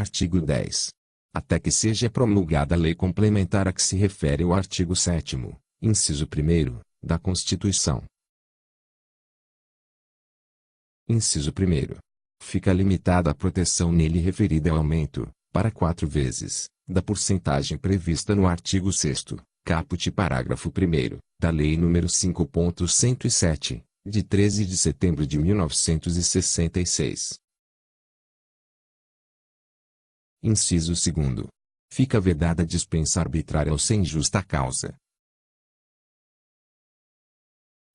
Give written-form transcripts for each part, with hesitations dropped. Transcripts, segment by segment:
Artigo 10. Até que seja promulgada a lei complementar a que se refere o artigo 7º, inciso 1º, da Constituição. Inciso 1º. Fica limitada a proteção nele referida ao aumento, para 4 vezes, da porcentagem prevista no artigo 6º, caput parágrafo 1º, da Lei nº 5.107, de 13 de setembro de 1966. Inciso 2º. Fica vedada a dispensa arbitrária ou sem justa causa.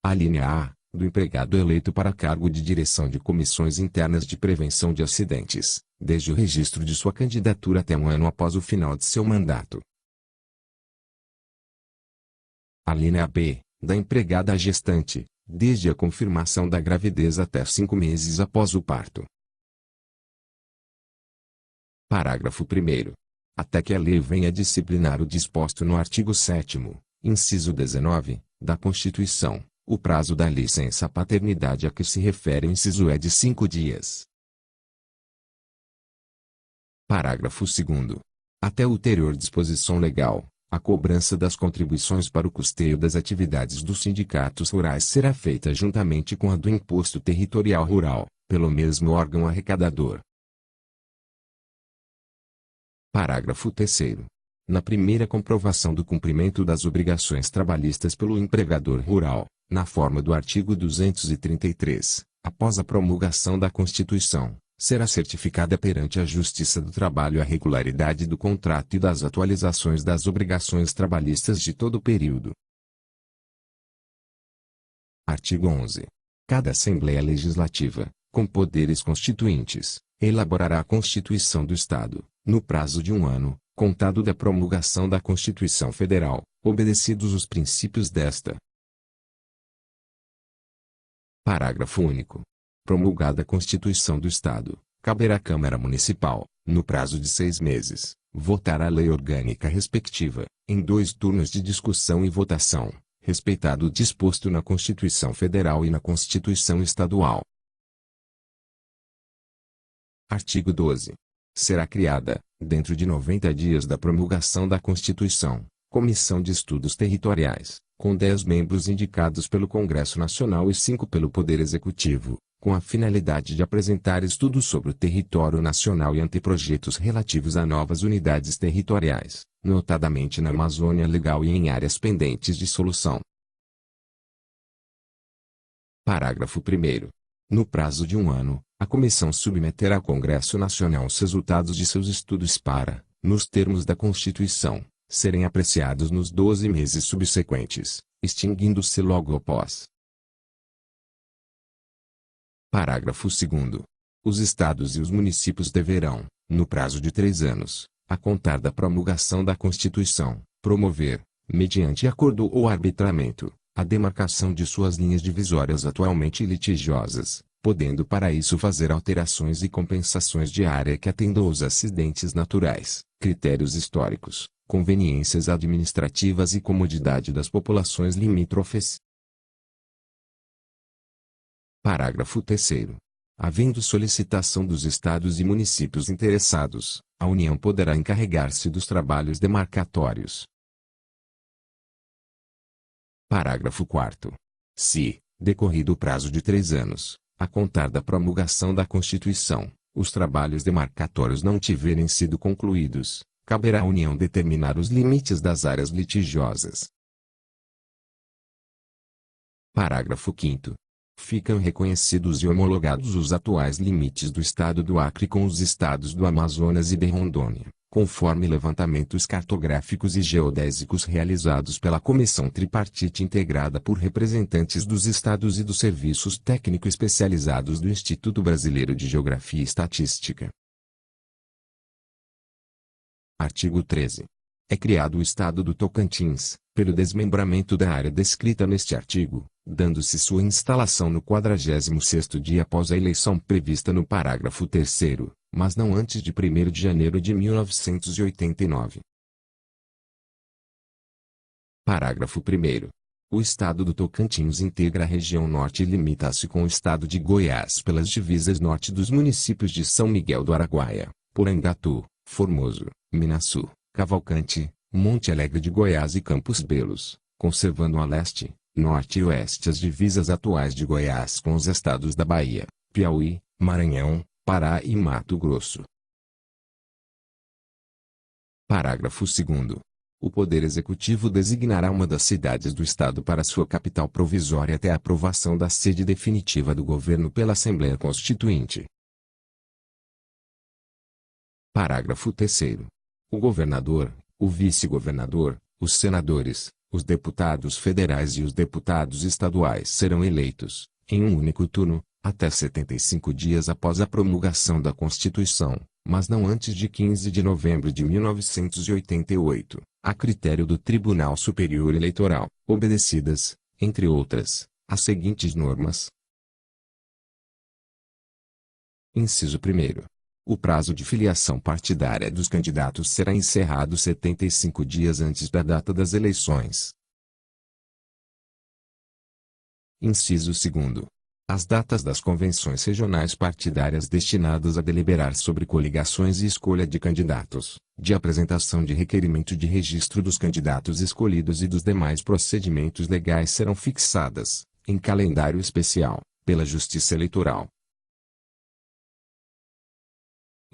Alínea A. Do empregado eleito para cargo de direção de comissões internas de prevenção de acidentes, desde o registro de sua candidatura até um ano após o final de seu mandato. Alínea B. Da empregada gestante, desde a confirmação da gravidez até 5 meses após o parto. Parágrafo 1º. Até que a lei venha disciplinar o disposto no artigo 7º, inciso 19, da Constituição, o prazo da licença paternidade a que se refere o inciso é de 5 dias. Parágrafo 2º. Até ulterior disposição legal, a cobrança das contribuições para o custeio das atividades dos sindicatos rurais será feita juntamente com a do Imposto Territorial Rural, pelo mesmo órgão arrecadador. Parágrafo 3º. Na primeira comprovação do cumprimento das obrigações trabalhistas pelo empregador rural, na forma do artigo 233, após a promulgação da Constituição, será certificada perante a Justiça do Trabalho a regularidade do contrato e das atualizações das obrigações trabalhistas de todo o período. Artigo 11. Cada Assembleia Legislativa, com poderes constituintes, elaborará a Constituição do Estado, no prazo de 1 ano, contado da promulgação da Constituição Federal, obedecidos os princípios desta. Parágrafo único. Promulgada a Constituição do Estado, caberá à Câmara Municipal, no prazo de 6 meses, votar a lei orgânica respectiva, em 2 turnos de discussão e votação, respeitado o disposto na Constituição Federal e na Constituição Estadual. Artigo 12. Será criada, dentro de 90 dias da promulgação da Constituição, Comissão de Estudos Territoriais, com 10 membros indicados pelo Congresso Nacional e 5 pelo Poder Executivo, com a finalidade de apresentar estudos sobre o território nacional e anteprojetos relativos a novas unidades territoriais, notadamente na Amazônia Legal e em áreas pendentes de solução. Parágrafo 1º. No prazo de 1 ano, a comissão submeterá ao Congresso Nacional os resultados de seus estudos para, nos termos da Constituição, serem apreciados nos 12 meses subsequentes, extinguindo-se logo após. Parágrafo 2º. Os estados e os municípios deverão, no prazo de 3 anos, a contar da promulgação da Constituição, promover, mediante acordo ou arbitramento, a demarcação de suas linhas divisórias atualmente litigiosas, podendo para isso fazer alterações e compensações de área que atendam aos acidentes naturais, critérios históricos, conveniências administrativas e comodidade das populações limítrofes. Parágrafo 3º. Havendo solicitação dos estados e municípios interessados, a União poderá encarregar-se dos trabalhos demarcatórios. Parágrafo 4º. Se, decorrido o prazo de 3 anos, a contar da promulgação da Constituição, os trabalhos demarcatórios não tiverem sido concluídos, caberá à União determinar os limites das áreas litigiosas. Parágrafo 5º. Ficam reconhecidos e homologados os atuais limites do Estado do Acre com os estados do Amazonas e de Rondônia, conforme levantamentos cartográficos e geodésicos realizados pela Comissão Tripartite integrada por representantes dos estados e dos serviços técnico especializados do Instituto Brasileiro de Geografia e Estatística. Artigo 13. É criado o Estado do Tocantins, pelo desmembramento da área descrita neste artigo, dando-se sua instalação no 46º dia após a eleição prevista no parágrafo 3º, mas não antes de 1º de janeiro de 1989. Parágrafo 1º. O Estado do Tocantins integra a região norte e limita-se com o Estado de Goiás pelas divisas norte dos municípios de São Miguel do Araguaia, Porangatu, Formoso, Minaçu, Cavalcante, Monte Alegre de Goiás e Campos Belos, conservando a leste, norte e oeste as divisas atuais de Goiás com os estados da Bahia, Piauí, Maranhão, Pará e Mato Grosso. Parágrafo 2º. O Poder Executivo designará uma das cidades do Estado para sua capital provisória até a aprovação da sede definitiva do governo pela Assembleia Constituinte. Parágrafo 3º. O governador, o vice-governador, os senadores, os deputados federais e os deputados estaduais serão eleitos, em um único turno, até 75 dias após a promulgação da Constituição, mas não antes de 15 de novembro de 1988, a critério do Tribunal Superior Eleitoral, obedecidas, entre outras, as seguintes normas. Inciso 1º. O prazo de filiação partidária dos candidatos será encerrado 75 dias antes da data das eleições. Inciso 2º. As datas das convenções regionais partidárias destinadas a deliberar sobre coligações e escolha de candidatos, de apresentação de requerimento de registro dos candidatos escolhidos e dos demais procedimentos legais serão fixadas, em calendário especial, pela Justiça Eleitoral.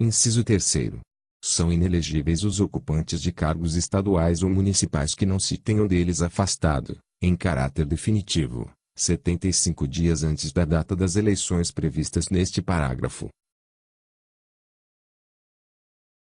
Inciso 3º. São inelegíveis os ocupantes de cargos estaduais ou municipais que não se tenham deles afastado, em caráter definitivo, 75 dias antes da data das eleições previstas neste parágrafo.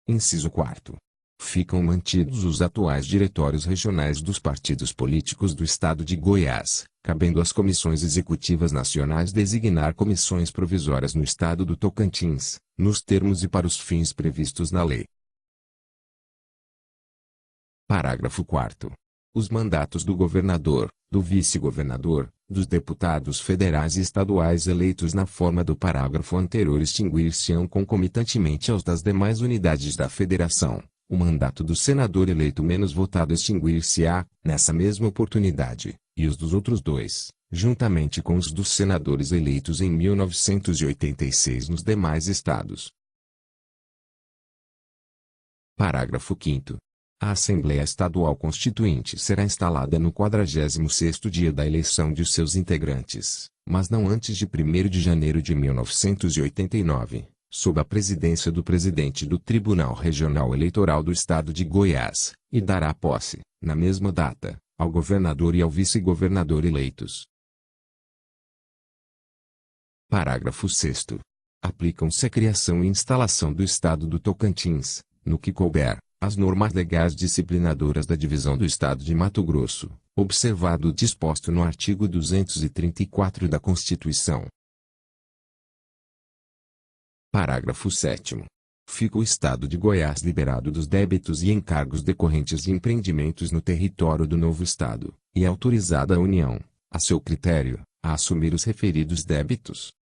Inciso 4º. Ficam mantidos os atuais diretórios regionais dos partidos políticos do Estado de Goiás, cabendo às comissões executivas nacionais designar comissões provisórias no Estado do Tocantins, nos termos e para os fins previstos na lei. Parágrafo 4º. Os mandatos do governador, do vice-governador, dos deputados federais e estaduais eleitos na forma do parágrafo anterior extinguir-se-ão concomitantemente aos das demais unidades da federação. O mandato do senador eleito menos votado extinguir-se-á, nessa mesma oportunidade, e os dos outros dois, juntamente com os dos senadores eleitos em 1986 nos demais estados. Parágrafo 5º. A Assembleia Estadual Constituinte será instalada no 46º dia da eleição de seus integrantes, mas não antes de 1º de janeiro de 1989. Sob a presidência do presidente do Tribunal Regional Eleitoral do Estado de Goiás, e dará posse, na mesma data, ao governador e ao vice-governador eleitos. Parágrafo 6º. Aplicam-se à criação e instalação do Estado do Tocantins, no que couber, as normas legais disciplinadoras da Divisão do Estado de Mato Grosso, observado o disposto no artigo 234 da Constituição. Parágrafo 7º. Fica o Estado de Goiás liberado dos débitos e encargos decorrentes de empreendimentos no território do novo Estado, e é autorizada a União, a seu critério, a assumir os referidos débitos,